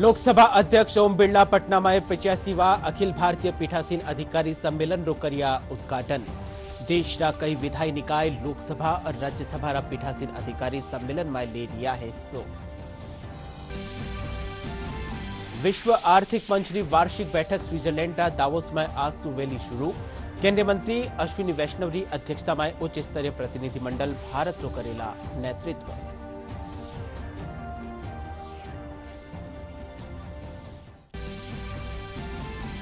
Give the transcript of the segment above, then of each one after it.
लोकसभा अध्यक्ष ओम बिरला पटना में 85वा अखिल भारतीय पीठासीन अधिकारी सम्मेलन रो कर्या उद्घाटन। देशना कई विधायी निकाय लोकसभा और राज्यसभा पीठासीन अधिकारी सम्मेलन में ले लिया है हिस्सो। विश्व आर्थिक मंच की वार्षिक बैठक स्विट्जरलैंड दावोस में आज सुवेली शुरू। केंद्रीय मंत्री अश्विनी वैष्णव की अध्यक्षता में उच्च स्तरीय प्रतिनिधिमंडल भारत रो करेला नेतृत्व।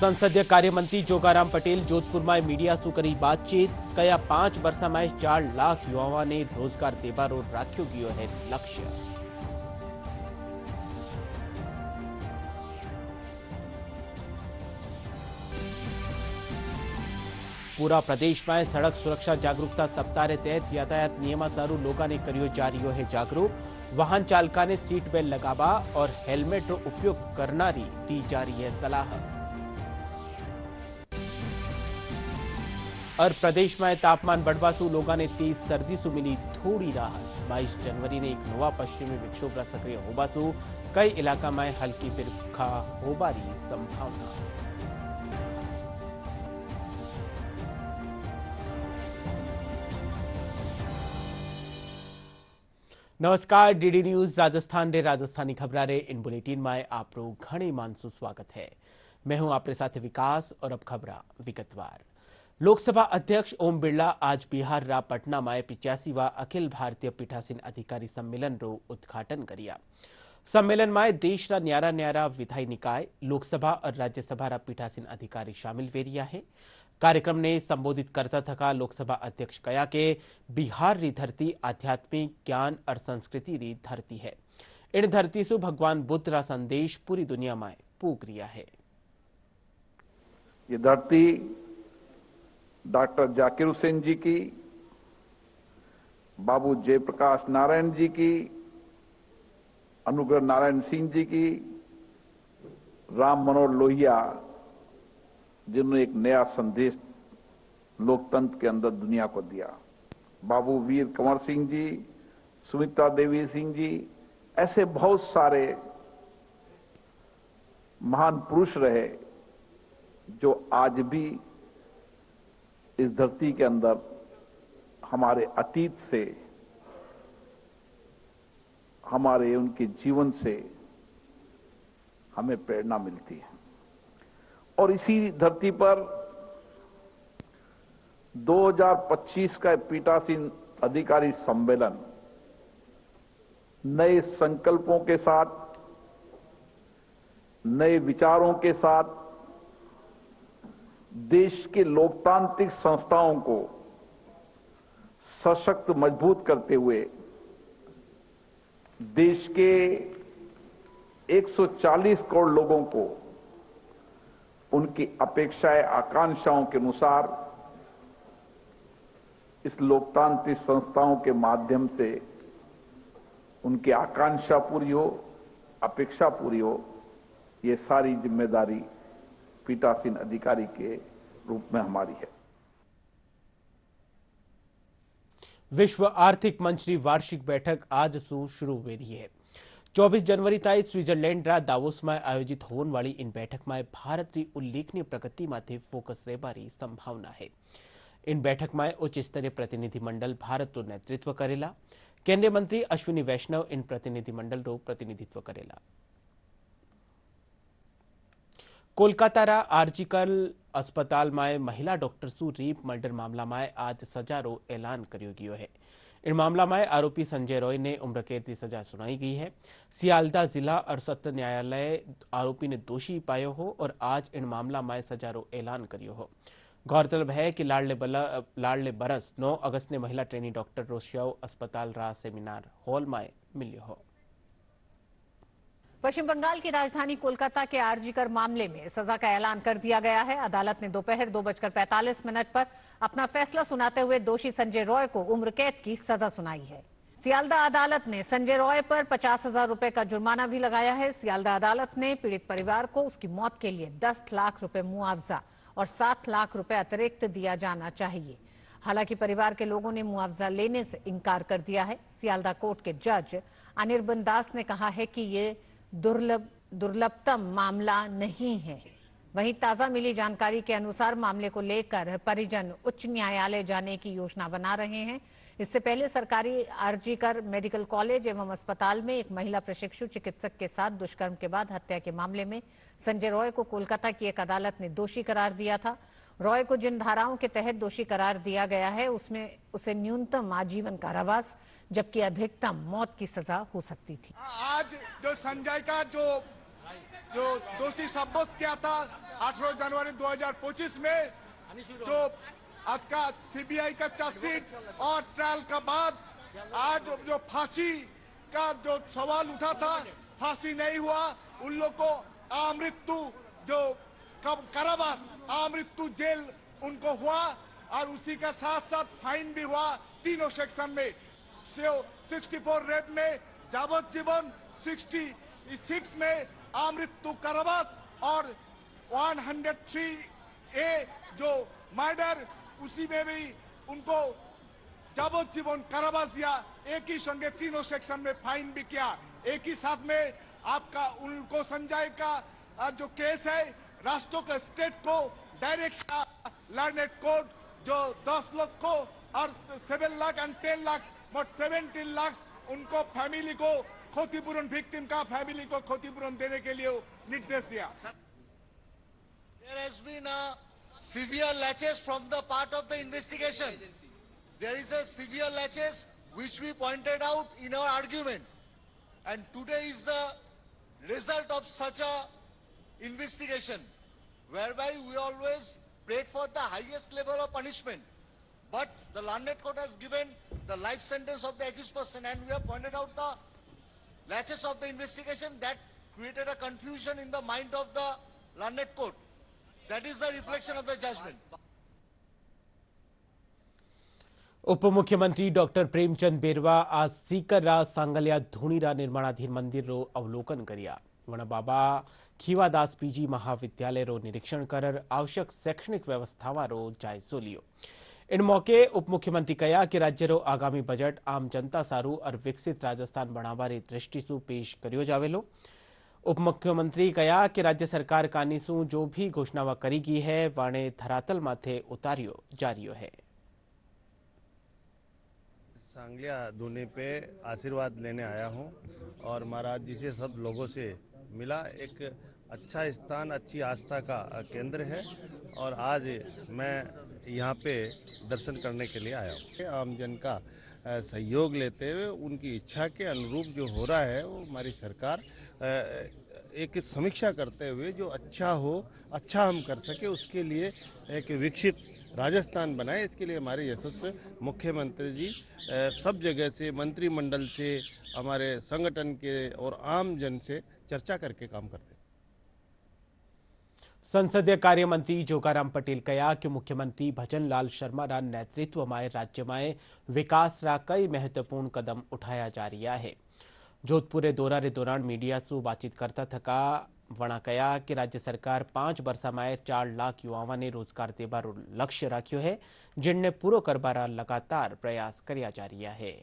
संसदीय कार्यमंत्री जोगाराम पटेल जोधपुर में मीडिया से करी बातचीत। कया 5 वर्ष में 4 लाख युवाओं ने रोजगार देवारो राख्यो गयो है लक्ष्य। पूरा प्रदेश में सड़क सुरक्षा जागरूकता सप्ताह के तहत यातायात नियमानुसार लोगों ने करियो जा रही है जागरूक। वाहन चालका ने सीट बेल्ट लगावा और हेलमेट रो उपयोग करना दी जा रही है सलाह। और प्रदेश में तापमान बढ़वा से लोगों ने तेज सर्दी से मिली थोड़ी राहत। 22 जनवरी ने एक नवा पश्चिमी विक्षोभ सक्रिय होबा से कई इलाका में हल्की बिरखा होबारी संभावना। नमस्कार, डीडी न्यूज राजस्थान रे राजस्थानी खबरा रे इन बुलेटिन में आपरो घणे मानसु स्वागत है। मैं हूं आपके साथ विकास और अब खबरा विगतवार। लोकसभा अध्यक्ष ओम बिरला आज बिहार रा पटना में 85वा अखिल भारतीय पीठासीन अधिकारी सम्मेलन रो उद्घाटन करिया। सम्मेलन में देश रा न्यारा न्यारा विधायी निकाय लोकसभा और राज्यसभा रा पीठासीन अधिकारी शामिल वेरिया है। कार्यक्रम ने संबोधित करता थका लोकसभा अध्यक्ष कया के बिहार री धरती आध्यात्मिक ज्ञान और संस्कृति री धरती है। इन धरती से भगवान बुद्ध रा संदेश पूरी दुनिया में पूग रिया है। ये धरती डॉक्टर जाकिर हुसैन जी की, बाबू जयप्रकाश नारायण जी की, अनुग्रह नारायण सिंह जी की, राम मनोहर लोहिया जिन्होंने एक नया संदेश लोकतंत्र के अंदर दुनिया को दिया, बाबू वीर कंवर सिंह जी, सुमित्रा देवी सिंह जी, ऐसे बहुत सारे महान पुरुष रहे जो आज भी इस धरती के अंदर हमारे अतीत से, हमारे उनके जीवन से हमें प्रेरणा मिलती है। और इसी धरती पर 2025 का पीठासीन अधिकारी सम्मेलन नए संकल्पों के साथ, नए विचारों के साथ देश के लोकतांत्रिक संस्थाओं को सशक्त मजबूत करते हुए देश के 140 करोड़ लोगों को उनकी अपेक्षाएं आकांक्षाओं के अनुसार इस लोकतांत्रिक संस्थाओं के माध्यम से उनकी आकांक्षा पूरी हो, अपेक्षा पूरी हो, ये सारी जिम्मेदारी पीठासीन अधिकारी के रूप में हमारी है। विश्व आर्थिक मंच की वार्षिक बैठक आज से शुरू हो रही है। 24 जनवरी तक स्विट्जरलैंड रा दावोस में आयोजित होने वाली इन बैठक में भारत की उल्लेखनीय प्रगति माथे फोकस रहबारी संभावना है। इन बैठक में उच्च स्तरीय प्रतिनिधिमंडल भारत रो नेतृत्व करेला। केंद्रीय मंत्री अश्विनी वैष्णव इन प्रतिनिधिमंडल रो प्रतिनिधित्व करेला। कोलकाता रा आर्जिकल अस्पताल में महिला डॉक्टर सु रेप मर्डर मामला में आज सजा रो ऐलान करियो गयो है। इन मामला में आरोपी संजय रॉय ने उम्र कैद की सजा सुनाई गई है। सियालदा जिला और सत्र न्यायालय आरोपी ने दोषी पायो हो और आज इन मामला में सजा रो ऐलान करियो हो। गौरतलब है कि लाडले बरस 9 अगस्त ने महिला ट्रेनी डॉक्टर रो शव अस्पताल रा सेमिनार हॉल में मिलियो हो। पश्चिम बंगाल की राजधानी कोलकाता के आरजीकर मामले में सजा का ऐलान कर दिया गया है। अदालत ने दोपहर 2:45 पर अपना फैसला सुनाते हुए दोषी संजय रॉय को उम्र कैद की सजा सुनाई है। सियालदा अदालत ने संजय रॉय पर 50,000 रुपए का जुर्माना भी लगाया है। सियालदा अदालत ने पीड़ित परिवार को उसकी मौत के लिए 10 लाख रुपए मुआवजा और 7 लाख रुपए अतिरिक्त दिया जाना चाहिए। हालांकि परिवार के लोगों ने मुआवजा लेने से इनकार कर दिया है। सियालदा कोर्ट के जज अनिर्बन दास ने कहा है कि ये दुर्लभ दुर्लभतम मामला नहीं है। वहीं ताजा मिली जानकारी के अनुसार मामले को लेकर परिजन उच्च न्यायालय जाने की योजना बना रहे हैं। इससे पहले सरकारी आरजीकर मेडिकल कॉलेज एवं अस्पताल में एक महिला प्रशिक्षु चिकित्सक के साथ दुष्कर्म के बाद हत्या के मामले में संजय रॉय को कोलकाता की एक अदालत ने दोषी करार दिया था। रॉय को जिन धाराओं के तहत दोषी करार दिया गया है उसमें उसे न्यूनतम आजीवन कारावास जबकि अधिकतम मौत की सजा हो सकती थी। आज जो संजय का जो दोषी साब्यस्त किया था 18 जनवरी 2025 में, जो आज का सीबीआई का चार्जशीट और ट्रायल का बाद आज जो फांसी का जो सवाल उठा था, फांसी नहीं हुआ, उन लोग को अमृत्यु जो कारावास अमृत्यु जेल उनको हुआ और उसी का साथ साथ फाइन भी हुआ तीनों सेक्शन में। 64 रेप में जावज्जीवन, 66 में अमृत्यु कारावास और 103A जो मर्डर उसी में भी उनको जावज्जीवन कारावास दिया। एक ही संगे तीनों सेक्शन में फाइन भी किया। एक ही साथ में आपका उनको संजय का जो केस है राष्ट्रों के स्टेट को डायरेक्ट लर्नेड कोर्ट जो 10 लाख को और 7 लाख और 10 लाख मोट 17 लाख उनको फैमिली को क्षतिपूरण विक्टिम का फैमिली को क्षतिपूरण देने के लिए निर्देश दिया। There has been a severe laches from the part of the investigation. There is a severe laches which we pointed out in our argument, and today is the result of such a investigation, whereby we always prayed for the highest level of punishment. But the learned court has given the life sentence of the accused person, and we have pointed out the latches of the investigation that created a confusion in the mind of the learned court. That is the reflection of the judgment. उप मुख्यमंत्री doctor Premchand बेरवा आज सीकररा सांगलिया धूणीरा निर्माणाधीन मंदिर रो अवलोकन कर्या। वण बाबा खीवादास PG महाविद्यालय रो निरीक्षण कर आवश्यक शैक्षणिक व्यवस्थावा रो जायजो लियो। इन मौके उप मुख्यमंत्री कहा कि राज्य रो आगामी बजट आम जनता सारू और विकसित राजस्थान बनावारी दृष्टि सु पेश कर्यो जावेलो। उप मुख्यमंत्री कहा कि राज्य सरकार कानीसु जो भी घोषणावा करी गई है वाणे धरातल माथे उतारियो जारियो है। सांगलिया धूनी पे आशीर्वाद लेने आया हूं और महाराज जी से सब लोगों से मिला। एक अच्छा स्थान, अच्छी आस्था का केंद्र है और आज मैं यहाँ पे दर्शन करने के लिए आया हूँ। आम जन का सहयोग लेते हुए उनकी इच्छा के अनुरूप जो हो रहा है वो हमारी सरकार एक समीक्षा करते हुए जो अच्छा हो, अच्छा हम कर सके उसके लिए एक विकसित राजस्थान बनाए, इसके लिए हमारे यशस्वी मुख्यमंत्री जी सब जगह से, मंत्रिमंडल से, हमारे संगठन के और आम जन से चर्चा करके काम करते हैं। संसदीय कार्य मंत्री जोगाराम पटेल कहा कि मुख्यमंत्री भजन लाल शर्मा रा नेतृत्व में राज्य में विकास रा कई महत्वपूर्ण कदम उठाया जा रहा है। जोधपुर दौरा रे दौरान मीडिया से बातचीत करता थका वणा कहा कि राज्य सरकार 5 वर्षा में 4 लाख युवाओं ने रोजगार देवारो लक्ष्य राख्यो है, जिनने पूरो करवारा लगातार प्रयास कर्या जा रहा है।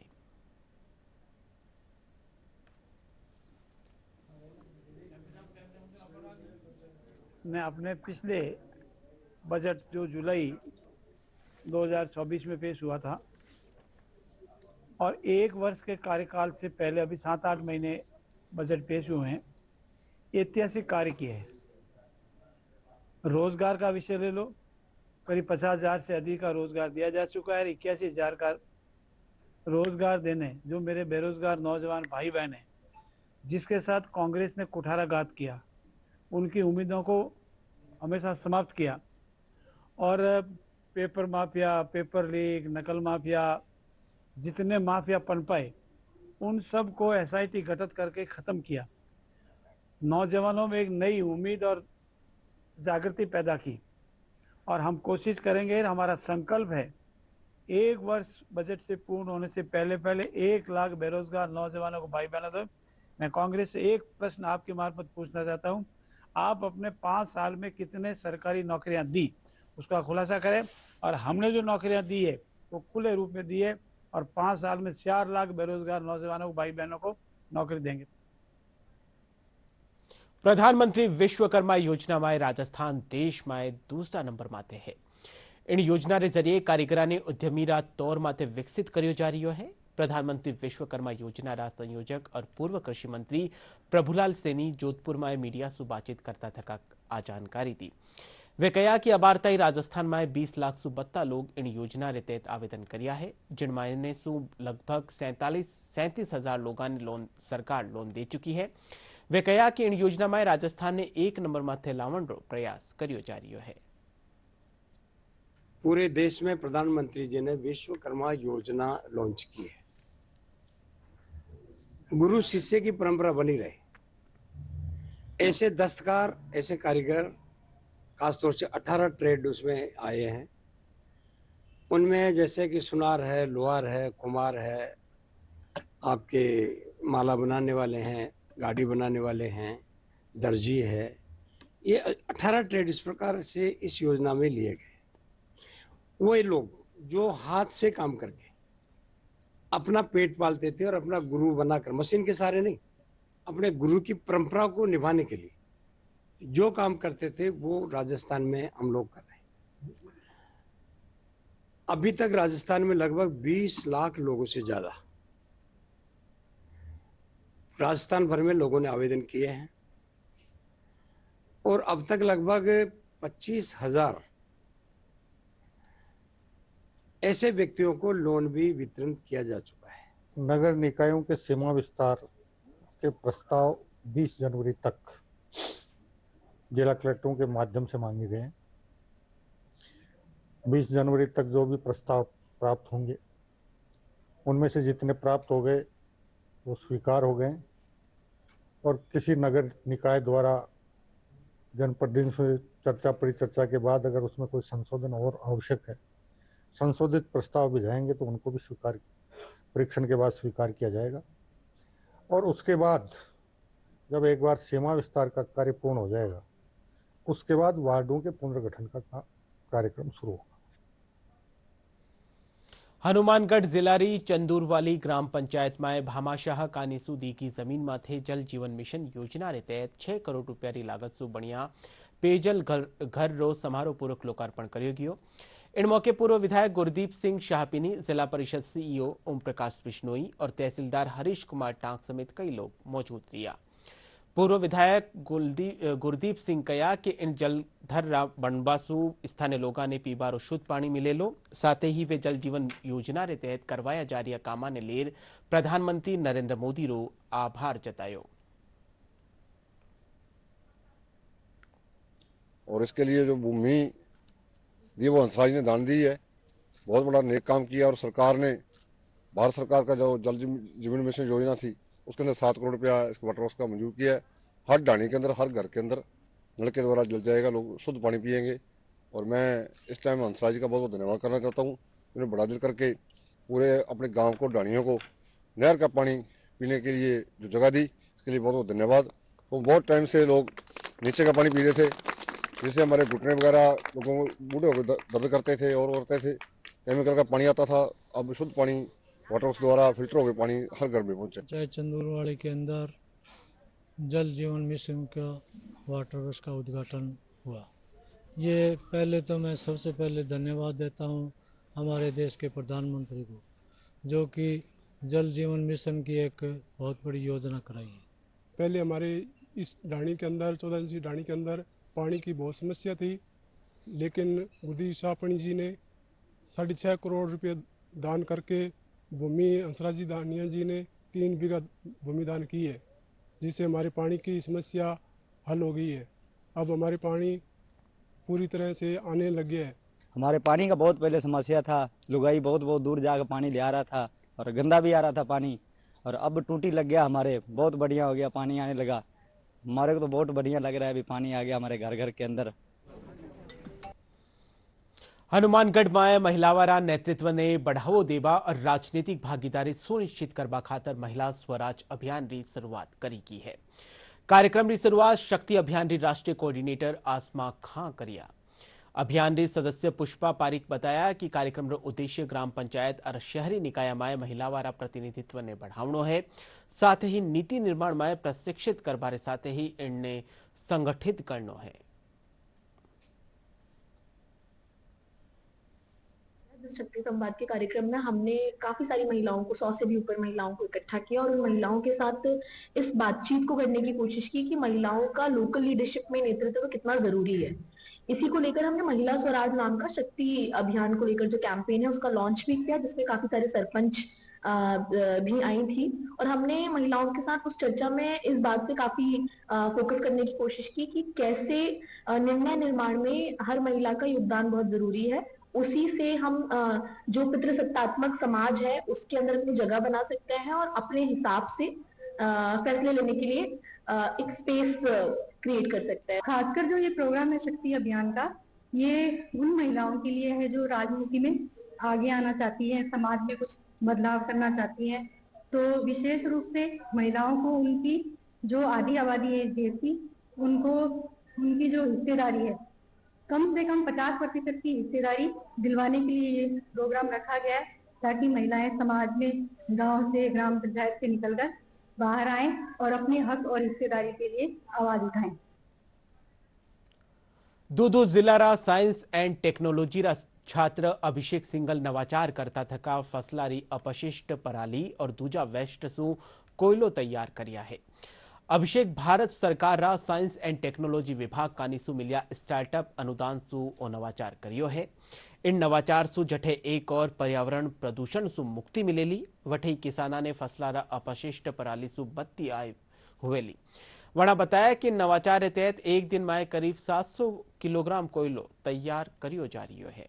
मैं अपने पिछले बजट जो जुलाई 2024 में पेश हुआ था और 1 वर्ष के कार्यकाल से पहले अभी 7-8 महीने बजट पेश हुए हैं, ऐतिहासिक कार्य किए हैं। रोजगार का विषय ले लो, करीब 50,000 से अधिक का रोजगार दिया जा चुका है। 81,000 का रोजगार देने जो मेरे बेरोजगार नौजवान भाई बहन हैं जिसके साथ कांग्रेस ने कुठाराघात किया, उनकी उम्मीदों को हमेशा समाप्त किया और पेपर माफिया, पेपर लीक, नकल माफिया, जितने माफिया पनपाए उन सब को एसआईटी गठित करके ख़त्म किया। नौजवानों में एक नई उम्मीद और जागृति पैदा की और हम कोशिश करेंगे, हमारा संकल्प है 1 वर्ष बजट से पूर्ण होने से पहले 1 लाख बेरोजगार नौजवानों को भाई बहनों दो। मैं कांग्रेस से एक प्रश्न आपके मार्फत पूछना चाहता हूं, आप अपने 5 साल में कितने सरकारी नौकरियां दी उसका खुलासा करें और हमने जो नौकरियां दी है वो खुले रूप में दी है और 5 साल में 4 लाख बेरोजगार नौजवानों को भाई बहनों को नौकरी देंगे। प्रधानमंत्री विश्वकर्मा योजना में राजस्थान देश में दूसरा नंबर माथे है। इन योजना रे जरिए कारीगरा ने उद्यमीरा तौर माथे विकसित कर्यो जा रह्यो है। प्रधानमंत्री विश्वकर्मा योजना रा संयोजक और पूर्व कृषि मंत्री प्रभुलाल सैनी जोधपुर में मीडिया से बातचीत करता थका आ जानकारी दी। वे कहा कि अबारताई राजस्थान में 20 लाख सु बत्ता लोग इन योजना रे तहत आवेदन कर्या है, जिनमें सु लगभग 37,000 लोगों ने लोन सरकार लोन दे चुकी है। वे कहा कि इन योजना में राजस्थान ने 1 नंबर माथे लावण रो प्रयास कर्यो जा रह्यो है। पूरे देश में प्रधानमंत्री जी ने विश्वकर्मा योजना लॉन्च की है। गुरु शिष्य की परंपरा बनी रहे, ऐसे दस्तकार, ऐसे कारीगर, खासतौर से 18 ट्रेड उसमें आए हैं। उनमें जैसे कि सुनार है, लोहार है, कुम्हार है, आपके माला बनाने वाले हैं, गाड़ी बनाने वाले हैं, दर्जी है। ये 18 ट्रेड इस प्रकार से इस योजना में लिए गए। वो लोग जो हाथ से काम करके अपना पेट पालते थे और अपना गुरु बनाकर, मशीन के सहारे नहीं, अपने गुरु की परंपरा को निभाने के लिए जो काम करते थे वो राजस्थान में हम लोग कर रहे हैं। अभी तक राजस्थान में लगभग 20 लाख लोगों से ज्यादा राजस्थान भर में लोगों ने आवेदन किए हैं और अब तक लगभग 25,000 ऐसे व्यक्तियों को लोन भी वितरण किया जा चुका है। नगर निकायों के सीमा विस्तार के प्रस्ताव 20 जनवरी तक जिला कलेक्टरों के माध्यम से मांगे गए हैं। 20 जनवरी तक जो भी प्रस्ताव प्राप्त होंगे उनमें से जितने प्राप्त हो गए वो स्वीकार हो गए और किसी नगर निकाय द्वारा जनप्रतिनिधियों से चर्चा परिचर्चा के बाद अगर उसमें कोई संशोधन और आवश्यक है, संशोधित प्रस्ताव भी जाएंगे तो उनको भी स्वीकार, परीक्षण के बाद स्वीकार किया जाएगा। और उसके बाद जब एक बार सीमा विस्तार का कार्य पूर्ण हो जाएगा, उसके बाद वार्डों के पुनर्गठन का कार्यक्रम शुरू होगा। हनुमानगढ़ जिलारी चंदूरवाली ग्राम पंचायत में भामाशाह कानीसु दी की जमीन माथे जल जीवन मिशन योजना रे तहत 6 करोड़ रुपया री लागत सु बनिया पेयजल घर रो समारोह पूर्वक लोकार्पण कर्यो गयो। इन मौके पूर्व विधायक गुरदीप सिंह शाहपिनी, जिला परिषद सीईओ ओम प्रकाश बिश्नोई और तहसीलदार हरीश कुमार टांक समेत कई लोग मौजूद रिया। पूर्व विधायक गुरदीप सिंह कहा कि इन जलधर बनबासु स्थानीय लोगों ने पीबारो शुद्ध पानी मिले लो, साथ ही वे जल जीवन योजना रे तहत करवाया जा रहा कामा ने लेर प्रधानमंत्री नरेंद्र मोदी रो आभार जतायो। और इसके लिए जो भूमि दी वो हंसराज ने दान दी है, बहुत बड़ा नेक काम किया। और सरकार ने, भारत सरकार का जो जल जीवन मिशन योजना थी उसके अंदर 7 करोड़ रुपया इस वाटर वर्क्स का मंजूर किया है। हर ढाणी के अंदर, हर घर के अंदर नल के द्वारा जल जाएगा, लोग शुद्ध पानी पिएंगे। और मैं इस टाइम हंसराज जी का बहुत बहुत धन्यवाद करना चाहता हूँ। उन्हें बड़ा दिल करके पूरे अपने गाँव को, ढाणियों को नहर का पानी पीने के लिए जो जगह दी, इसके लिए बहुत बहुत धन्यवाद। वो बहुत टाइम से लोग नीचे का पानी पी रहे थे, जिससे हमारे घुटने वगैरह लोगों को बूढ़े होकर दर्द करते थे और करते थे। केमिकल का पानी आता था, अब शुद्ध पानी वाटर वर्क्स द्वारा फिल्टर होकर पानी हर घर में पहुंचे। चाहे चंदूरवाड़ी के अंदर जल जीवन मिशन का वाटर वर्क्स का उद्घाटन हुआ। ये पहले तो मैं सबसे पहले धन्यवाद देता हूँ हमारे देश के प्रधानमंत्री को, जो कि जल जीवन मिशन की एक बहुत बड़ी योजना कराई है। पहले हमारे इस ढाणी के अंदर, 14 इंची ढाणी के अंदर पानी की बहुत समस्या थी, लेकिन गुरदीप शाहपणी जी ने 6.5 करोड़ रुपये दान करके भूमि हंसराज जी दानिया जी ने 3 बीघा भूमि दान की है, जिससे हमारे पानी की समस्या हल हो गई है। अब हमारे पानी पूरी तरह से आने लग गया है। हमारे पानी का बहुत पहले समस्या था, लुगाई बहुत बहुत दूर जाकर पानी ले आ रहा था और गंदा भी आ रहा था पानी, और अब टूटी लग गया, हमारे बहुत बढ़िया हो गया, पानी आने लगा। हमारे को तो बहुत बढ़िया लग रहा है, अभी पानी आ गया हमारे घर घर के अंदर। हनुमानगढ़ में महिलावारा नेतृत्व ने बढ़ावो देवा और राजनीतिक भागीदारी सुनिश्चित करवा खातर महिला स्वराज अभियान की शुरुआत करी की है। कार्यक्रम की शुरुआत शक्ति अभियान की राष्ट्रीय कोऑर्डिनेटर आसमा खां करिया। अभियान री सदस्य पुष्पा पारीक बताया कि कार्यक्रम रो उद्देश्य ग्राम पंचायत और शहरी निकाय में महिला वाला प्रतिनिधित्व ने बढ़ावनो है, साथ ही नीति निर्माण में प्रशिक्षित करवारे साथ ही इनने संगठित करनो है। शक्ति संवाद के कार्यक्रम में हमने काफी सारी महिलाओं को 100 से भी ऊपर महिलाओं को इकट्ठा किया और उन महिलाओं के साथ इस बातचीत को करने की कोशिश की कि महिलाओं का लोकल लीडरशिप में नेतृत्व कितना जरूरी है। इसी को लेकर हमने महिला स्वराज नाम का शक्ति अभियान को लेकर जो कैंपेन है उसका लॉन्च भी किया, जिसमें काफी सारे सरपंच भी आई थी और हमने महिलाओं के साथ उस चर्चा में इस बात पे काफी फोकस करने की कोशिश की कि कैसे निर्णय निर्माण में हर महिला का योगदान बहुत जरूरी है। उसी से हम जो पितृसत्तात्मक समाज है उसके अंदर अपनी जगह बना सकते हैं और अपने हिसाब से फैसले लेने के लिए एक स्पेस क्रिएट कर सकते हैं। खासकर जो ये प्रोग्राम है शक्ति अभियान का, ये उन महिलाओं के लिए है जो राजनीति में आगे आना चाहती है, समाज में कुछ बदलाव करना चाहती है। तो विशेष रूप से महिलाओं को उनकी जो आधी आबादी है देश की, उनको उनकी जो हिस्सेदारी है कम से कम 50% की हिस्सेदारी दिलवाने के लिए ये प्रोग्राम रखा गया है, ताकि महिलाएं समाज में गांव से ग्राम पंचायत से निकलकर बाहर आएं और अपने हक और हिस्सेदारी के लिए आवाज उठाएं। दूदू जिला रा साइंस एंड टेक्नोलॉजी रा छात्र अभिषेक सिंगल नवाचार करता थका फसलारी अपशिष्ट पराली और दूजा वेस्ट सु कोयलो तैयार करिया है। अभिषेक भारत सरकार रा साइंस एंड टेक्नोलॉजी विभाग कानीसु मिलिया स्टार्टअप अनुदान सु ओ नवाचार करियो है। इन नवाचार सु जठे एक और पर्यावरण प्रदूषण सु मुक्ति मिलेली, वठे किसाना ने फसला रा अपशिष्ट पराली सु बत्ती आय हुएली। वणा बताया कि नवाचार के तहत एक दिन में करीब 700 किलोग्राम कोयलो तैयार करियो जा रही है।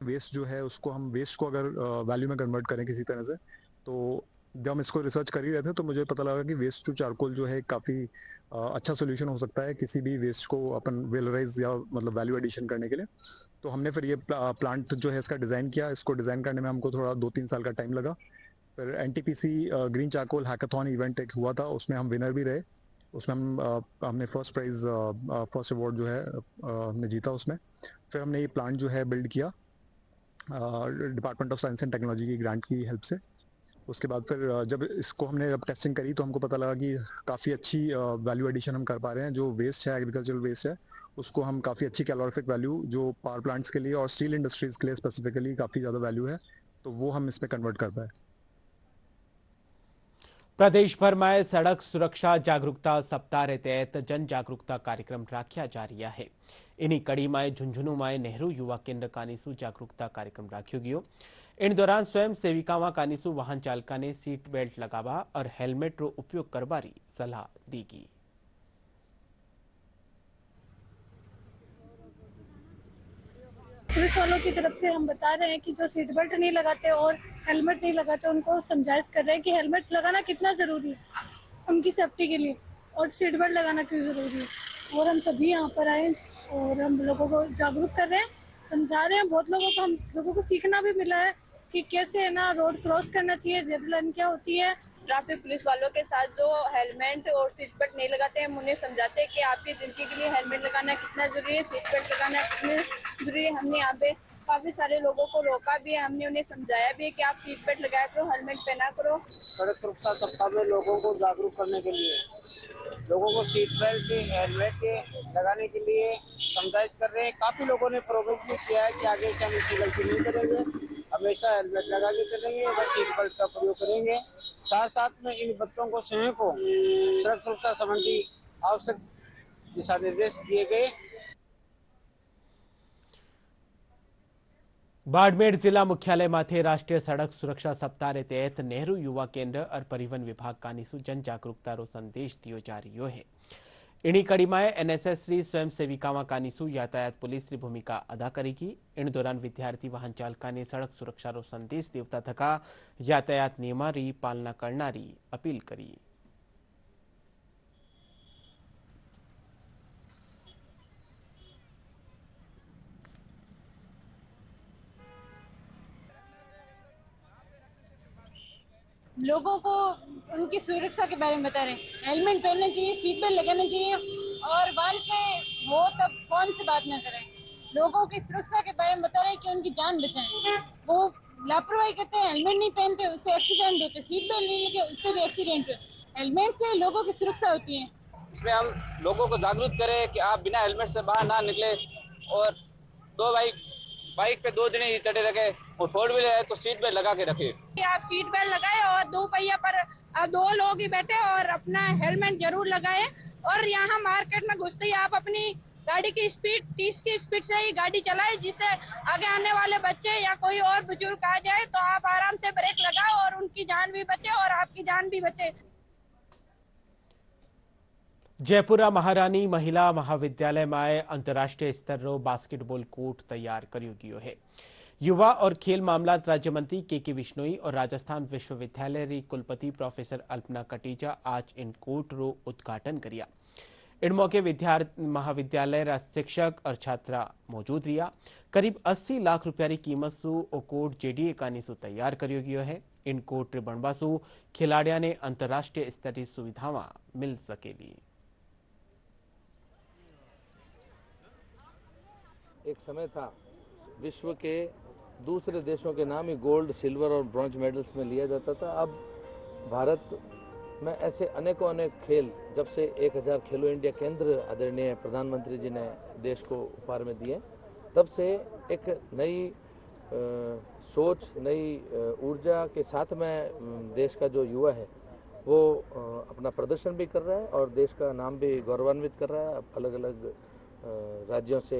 वेस्ट जो है उसको हम वेस्ट को अगर वैल्यू में कन्वर्ट करें किसी तरह से, तो जब हम इसको रिसर्च कर ही रहे थे तो मुझे पता लगा कि वेस्ट टू चारकोल जो है काफ़ी अच्छा सोल्यूशन हो सकता है किसी भी वेस्ट को अपन वेलराइज या मतलब वैल्यू एडिशन करने के लिए। तो हमने फिर ये प्लांट जो है इसका डिज़ाइन किया। इसको डिज़ाइन करने में हमको थोड़ा 2-3 साल का टाइम लगा। फिर NTPC green charcoal hackathon event एक हुआ था, उसमें हम विनर भी रहे। उसमें हमने फर्स्ट अवार्ड जो है हमने जीता उसमें। फिर हमने ये प्लांट जो है बिल्ड किया department of science and technology की ग्रांट की हेल्प से। उसके बाद फिर जब इसको हमने अब टेस्टिंग करी तो हमको पता लगा कि काफ़ी अच्छी वैल्यू एडिशन हम कर पा रहे हैं। जो वेस्ट है, एग्रीकल्चरल वेस्ट है, उसको हम काफ़ी अच्छी कैलोरीफिक वैल्यू जो पावर प्लांट्स के लिए और स्टील इंडस्ट्रीज़ के लिए स्पेसिफिकली काफ़ी ज़्यादा वैल्यू है, तो वो हम इस पर कन्वर्ट कर पाए। प्रदेश भर में सड़क सुरक्षा जागरूकता सप्ताह के तहत जन जागरूकता कार्यक्रम राख्या जा रहा है। इन्हीं कड़ी में झुंझुनू में नेहरू युवा केंद्र कानीसु जागरूकता कार्यक्रम राख्यो गयो। इन दौरान स्वयं सेविकावा कानीसु वाहन चालका ने सीट बेल्ट लगावा और हेलमेट रो उपयोग करवारी सलाह दी गई। पुलिस वालों की तरफ से हम बता रहे हैं कि जो सीट बेल्ट नहीं लगाते और हेलमेट नहीं लगाते उनको समझाइश कर रहे हैं कि हेलमेट लगाना कितना ज़रूरी है उनकी सेफ्टी के लिए और सीट बेल्ट लगाना क्यों ज़रूरी है। और हम सभी यहाँ पर आए और हम लोगों को जागरूक कर रहे हैं, समझा रहे हैं। बहुत लोगों को हम लोगों को सीखना भी मिला है कि कैसे है ना रोड क्रॉस करना चाहिए, जेब्रा लाइन क्या होती है। ट्रैफिक पुलिस वालों के साथ जो हेलमेट और सीट बेल्ट नहीं लगाते हैं, हम उन्हें समझाते हैं कि आपकी जिंदगी के लिए हेलमेट लगाना कितना जरूरी है, सीट बेल्ट लगाना कितना जरूरी है। हमने यहाँ पे काफी सारे लोगों को रोका भी है, हमने उन्हें समझाया भी है कि आप सीट बेल्ट लगाया करो, हेलमेट पहना करो। सड़क सुरक्षा सप्ताह में लोगों को जागरूक करने के लिए लोगों को सीट बेल्ट हेलमेट लगाने के लिए समझाइश कर रहे हैं। काफी लोगों ने प्रोमिस भी किया है कि आगे से हम ऐसी गलती नहीं करेंगे, हमेशा हेलमेट लगा के चलेंगे व सीट बेल्ट का प्रयोग करेंगे। साथ साथ में इन बच्चों को स्वयं को सड़क सुरक्षा संबंधी आवश्यक दिशा निर्देश दिए गए। बाड़मेर जिला मुख्यालय माथे राष्ट्रीय सड़क सुरक्षा सप्ताह के तहत नेहरू युवा केंद्र और परिवहन विभाग कानीसु जन जागरूकता रो संदेश दियो जा रही है। इन्हीं कड़ी में NSS री स्वयं सेविकावा कानीसु यातायात पुलिस री भूमिका अदा करेगी। इन दौरान विद्यार्थी वाहन चालका ने सड़क सुरक्षा रो संदेश देवता थका यातायात नियमा री पालना करना री अपील करी। लोगों को उनकी सुरक्षा के बारे में बता रहे हैं। हेलमेट पहनना चाहिए, सीट बेल्ट लगाना चाहिए और वाहन पे हो तब फोन से बात ना करें। लोगों की सुरक्षा के बारे में बता रहे हैं कि उनकी जान बचाएं। वो लापरवाही करते हैं, हेलमेट नहीं पहनते, उससे एक्सीडेंट होते, सीट बेल्ट नहीं लगे उससे भी एक्सीडेंट होते। हेलमेट से लोगों की सुरक्षा होती है। इसमें हम लोगों को जागरूक करें कि आप बिना हेलमेट से बाहर ना निकले और दो बाइक पे दो जने ही चढ़े रखे और फोर व्हीलर है तो सीट बेल्ट लगा के रखे। आप सीट बेल्ट लगाए और दो पहिया पर आप दो लोग ही बैठे और अपना हेलमेट जरूर लगाए। और यहाँ मार्केट में घुसते ही आप अपनी गाड़ी की स्पीड 30 की स्पीड से ही गाड़ी चलाए, जिससे आगे आने वाले बच्चे या कोई और बुजुर्ग आ जाए तो आप आराम से ब्रेक लगाओ और उनकी जान भी बचे और आपकी जान भी बचे। जयपुरा महारानी महिला महाविद्यालय में अंतर्राष्ट्रीय स्तर बास्केटबॉल कोर्ट तैयार कर्यो है। युवा और खेल मामलात राज्य मंत्री के विश्नोई और राजस्थान विश्वविद्यालय री कुलपति प्रोफेसर अल्पना कटेचा आज इन कोर्ट रो उद्घाटन किया। इन मौके महाविद्यालय रा शिक्षक और छात्रा मौजूद रिया। करीब 80 लाख रुपया री कीमत सु ओ कोर्ट जेडीए कानी सु तैयार कर्यो गयो है। इन कोर्ट रे बनवा सु खिलाड़िया ने अंतर्राष्ट्रीय स्तर की सुविधावां मिल सकेली। एक समय था विश्व के दूसरे देशों के नाम ही गोल्ड, सिल्वर और ब्रॉन्ज मेडल्स में लिया जाता था। अब भारत में ऐसे अनेकों अनेक खेल, जब से 1000 खेलो इंडिया केंद्र आदरणीय प्रधानमंत्री जी ने देश को उपहार में दिए, तब से एक नई सोच, नई ऊर्जा के साथ में देश का जो युवा है वो अपना प्रदर्शन भी कर रहा है और देश का नाम भी गौरवान्वित कर रहा है। अलग अलग राज्यों से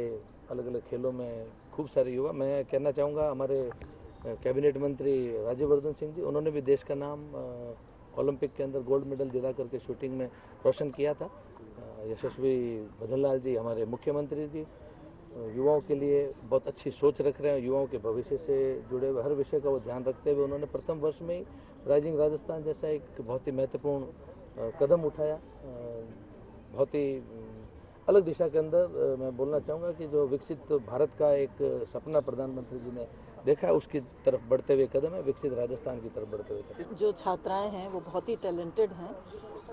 अलग अलग खेलों में खूब सारे युवा, मैं कहना चाहूँगा हमारे कैबिनेट मंत्री राज्यवर्धन सिंह जी, उन्होंने भी देश का नाम ओलंपिक के अंदर गोल्ड मेडल दिला करके शूटिंग में रोशन किया था। यशस्वी भजनलाल जी हमारे मुख्यमंत्री जी युवाओं के लिए बहुत अच्छी सोच रख रहे हैं। युवाओं के भविष्य से जुड़े हुए हर विषय का वो ध्यान रखते हुए उन्होंने प्रथम वर्ष में ही राइजिंग राजस्थान जैसा एक बहुत ही महत्वपूर्ण कदम उठाया। बहुत ही अलग दिशा के अंदर मैं बोलना चाहूँगा कि जो विकसित भारत का एक सपना प्रधानमंत्री जी ने देखा है, उसकी तरफ बढ़ते हुए कदम है, विकसित राजस्थान की तरफ बढ़ते हुए कदम। जो छात्राएं हैं वो बहुत ही टैलेंटेड हैं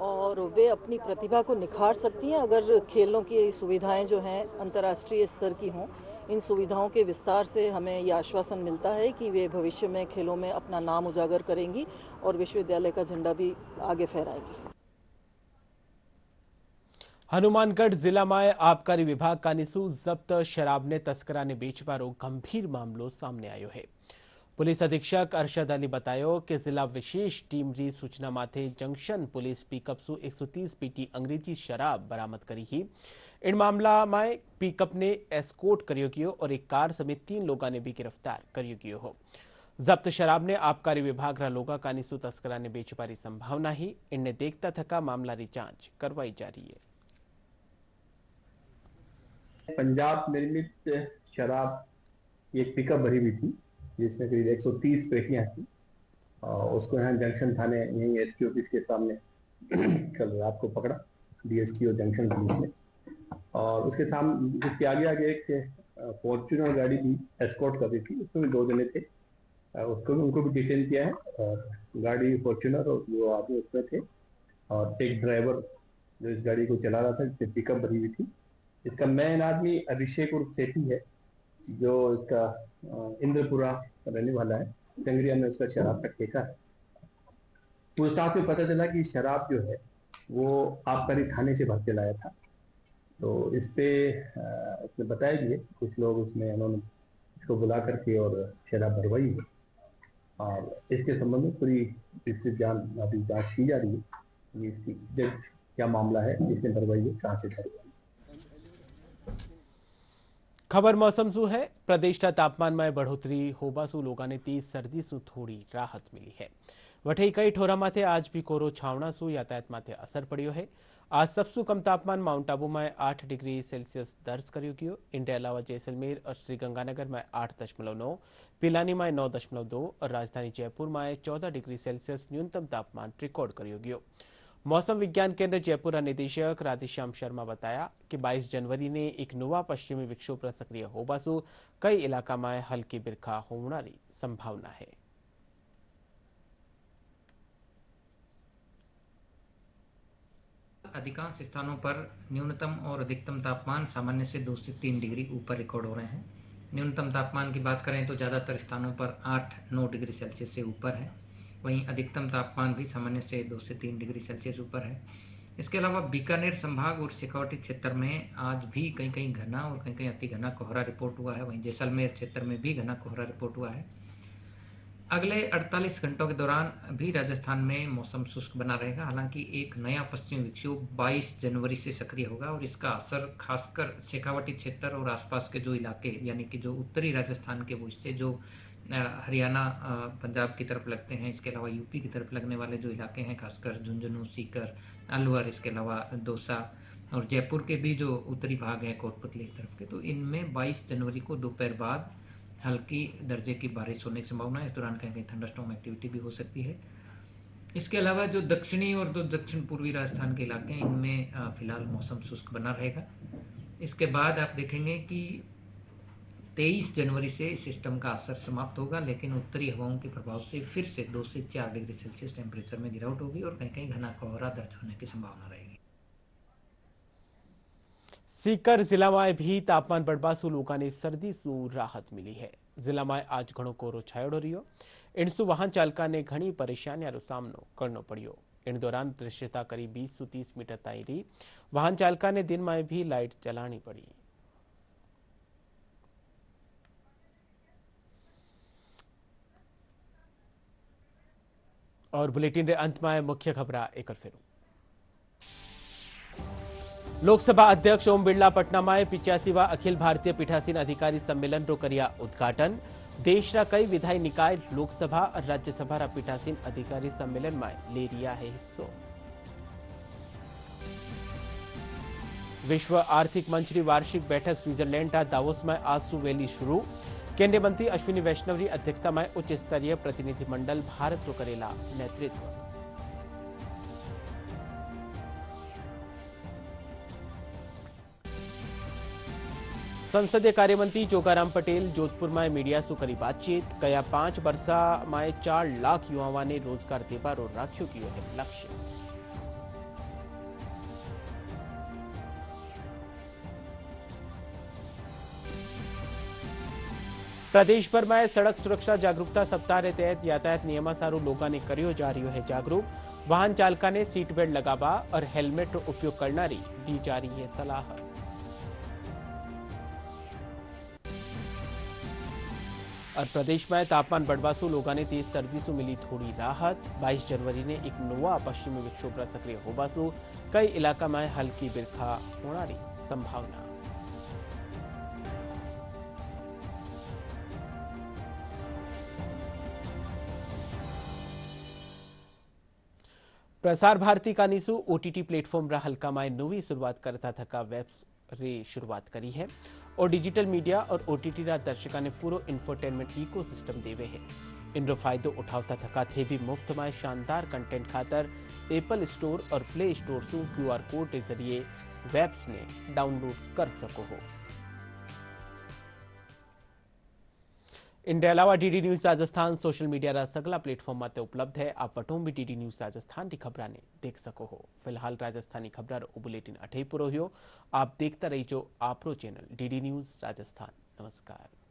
और वे अपनी प्रतिभा को निखार सकती हैं अगर खेलों की सुविधाएं जो हैं अंतर्राष्ट्रीय स्तर की हों। इन सुविधाओं के विस्तार से हमें ये आश्वासन मिलता है कि वे भविष्य में खेलों में अपना नाम उजागर करेंगी और विश्वविद्यालय का झंडा भी आगे फहराएंगी। हनुमानगढ़ जिला में आबकारी विभाग का निशु जब्त शराब ने तस्करा ने बेचवारो गंभीर मामलो सामने आयो है। पुलिस अधीक्षक अरशद अली बतायो कि जिला विशेष टीम री सूचना माथे जंक्शन पुलिस पिकअप सु 130 पीटी अंग्रेजी शराब बरामद करी ही। इन मामला में पिकअप ने एस्कोर्ट करियो कियो और एक कार समेत 3 लोगों ने भी गिरफ्तार करियो कियो हो। जब्त शराब ने आबकारी विभाग रा लोगा का निशु तस्करा ने बेचवारी संभावना ही। इनने देखता थका मामला री जांच करवाई जा रही है। पंजाब निर्मित शराब एक पिकअप भरी हुई थी जिसमें करीब 130 पेटियां थी और उसको यहाँ जंक्शन थाने यही एसपी ऑफिस के सामने कल रात को पकड़ा डीएसटीओ जंक्शन पुलिस ने। और उसके सामने उसके आगे एक फॉर्च्यूनर गाड़ी भी एस्कॉर्ट कर रही थी, उसमें भी 2 जने थे, उसको भी उनको भी डिटेन किया है। और गाड़ी फॉर्च्यूनर और जो आदमी उसमें थे और एक ड्राइवर जो इस गाड़ी को चला रहा था जिसमें पिकअप भरी हुई थी। इसका मेन आदमी अभिषेक उर्फ सेठी है जो इसका इंद्रपुरा रहने वाला है। संग्रिया में उसका शराब का ठेका है। पूछताछ में पता चला कि शराब जो है वो आबकारी थाने से भर के लाया था। तो इस पे इसमें बताया भी है, कुछ लोग उसमें उन्होंने इसको बुला करके और शराब भरवाई है और इसके संबंध में पूरी अभी जांच की जा रही है। ये इसकी क्या मामला है, जिसने भरवाई है, कहाँ से भरवाई। खबर मौसम सु है। प्रदेश का तापमान में बढ़ोतरी होबासु लोगों ने तेज सर्दी सु थोड़ी राहत मिली है। वठई कई ठोरा माथे आज भी कोरो छावना सु यातायात माथे असर पड़ियो है। आज सबसु कम तापमान माउंट आबू में 8 डिग्री सेल्सियस दर्ज कर्यो गयो। इनके अलावा जैसलमेर और श्रीगंगानगर में 8.9, पिलानी में 9.2 और राजधानी जयपुर में 14 डिग्री सेल्सियस न्यूनतम तापमान रिकॉर्ड कर्यो गयो। मौसम विज्ञान केंद्र जयपुर निदेशक राधेश्याम शर्मा बताया कि 22 जनवरी ने एक नवा पश्चिमी विक्षोभ सक्रिय होबासु कई इलाका में हल्की बिरखा होने की संभावना है। अधिकांश स्थानों पर न्यूनतम और अधिकतम तापमान सामान्य से 2 से 3 डिग्री ऊपर रिकॉर्ड हो रहे हैं। न्यूनतम तापमान की बात करें तो ज़्यादातर स्थानों पर 8-9 डिग्री सेल्सियस से ऊपर है। वहीं अधिकतम तापमान भी सामान्य से 2 से 3 डिग्री सेल्सियस ऊपर है। इसके अलावा बीकानेर संभाग और शेखावाटी क्षेत्र में आज भी कहीं कहीं घना और कहीं कहीं अति घना कोहरा रिपोर्ट हुआ है। वहीं जैसलमेर क्षेत्र में भी घना कोहरा रिपोर्ट हुआ है। अगले 48 घंटों के दौरान भी राजस्थान में मौसम शुष्क बना रहेगा। हालांकि एक नया पश्चिमी विक्षोभ 22 जनवरी से सक्रिय होगा और इसका असर खासकर शेखावाटी क्षेत्र और आसपास के जो इलाके यानी कि जो उत्तरी राजस्थान के वो हिस्से जो हरियाणा पंजाब की तरफ लगते हैं, इसके अलावा यूपी की तरफ लगने वाले जो इलाके हैं खासकर झुंझुनू, सीकर, अलवर, इसके अलावा दौसा और जयपुर के भी जो उत्तरी भाग हैं कोटपुतली की तरफ के, तो इनमें 22 जनवरी को दोपहर बाद हल्की दर्जे की बारिश होने की संभावना है। इस दौरान कहीं कहीं थंडरस्टॉर्म एक्टिविटी भी हो सकती है। इसके अलावा जो दक्षिणी और जो दक्षिण पूर्वी राजस्थान के इलाके हैं इनमें फिलहाल मौसम शुष्क बना रहेगा। इसके बाद आप देखेंगे कि 23 जनवरी से इस सिस्टम का असर समाप्त होगा, लेकिन उत्तरी हवाओं के प्रभाव से फिर से 2 से 4 डिग्री सेल्सियस टेम्परेचर में गिरावट होगी और कहीं कहीं घना कोहरा दर्ज होने की संभावना रहेगी। सीकर जिल्लाમાં भी तापमान बढ़वासु लोकाने सर्दी सु राहत मिली है। जिल्लाમાં आज घणो कोहरो छायोड़ो रह्यो। इनसु वाहन चालकाने घणी परेशानीनो सामनो करनो पड़्यो। इन दौरान दृश्यता करीब 20 से 30 मीटर ताईं रही। वाहन चालकाने दिन में भी लाइट जलानी पड़ी। और बुलेटिन रे अंत में मुख्य खबरा एक फेरू। लोकसभा अध्यक्ष ओम बिरला पटना में 85वा अखिल भारतीय पीठासीन अधिकारी सम्मेलन रो करिया उद्घाटन। देशना कई विधायी निकाय लोकसभा और राज्यसभा पीठासीन अधिकारी सम्मेलन में ले रिया है हिस्सो। विश्व आर्थिक मंच री वार्षिक बैठक स्विट्जरलैंड दावोस में आज सुवेली शुरू। केंद्रीय मंत्री अश्विनी वैष्णव की अध्यक्षता में उच्च स्तरीय प्रतिनिधिमंडल भारत रो करेला नेतृत्व। संसदीय कार्यमंत्री जोगाराम पटेल जोधपुर में मीडिया से करी बातचीत। गया 5 वर्षा में 4 लाख युवाओं ने रोजगार देवारो राख्यो कियो है लक्ष्य। प्रदेश भर में सड़क सुरक्षा जागरूकता सप्ताह के तहत यातायात नियमानुसार लोगों ने करियो जा रही है जागरूक। वाहन चालका ने सीट बेल्ट लगावा और हेलमेट उपयोग करना दी जा रही है सलाह। और प्रदेश में तापमान बढ़वासु लोगों ने तेज सर्दी से मिली थोड़ी राहत। 22 जनवरी ने एक नवा पश्चिमी विक्षोभ सक्रिय होवासु कई इलाका में हल्की बिरखा होने संभावना। प्रसार भारती का नीसु ओटीटी प्लेटफॉर्म रा हल्का में नवी शुरुआत करता थका वेब्स रे शुरुआत करी है और डिजिटल मीडिया और ओटीटी रा दर्शका ने पूरो इंफोटेनमेंट इकोसिस्टम देवे है। इनरो फायदो उठावता थका थे भी मुफ्त में शानदार कंटेंट खातर एप्पल स्टोर और प्ले स्टोर से क्यूआर कोड के जरिए वेब्स ने डाउनलोड कर सको हो। इनके अलावा DD news Rajasthan social media रा सगला प्लेटफॉर्म माते उपलब्ध है। आप पटों भी डीडी न्यूज राजस्थान की खबरा ने देख सको हो। फिलहाल राजस्थानी खबरा बुलेटिन अठे पूरो हो। आप देखता रही जो आपरो चैनल डीडी न्यूज राजस्थान। नमस्कार।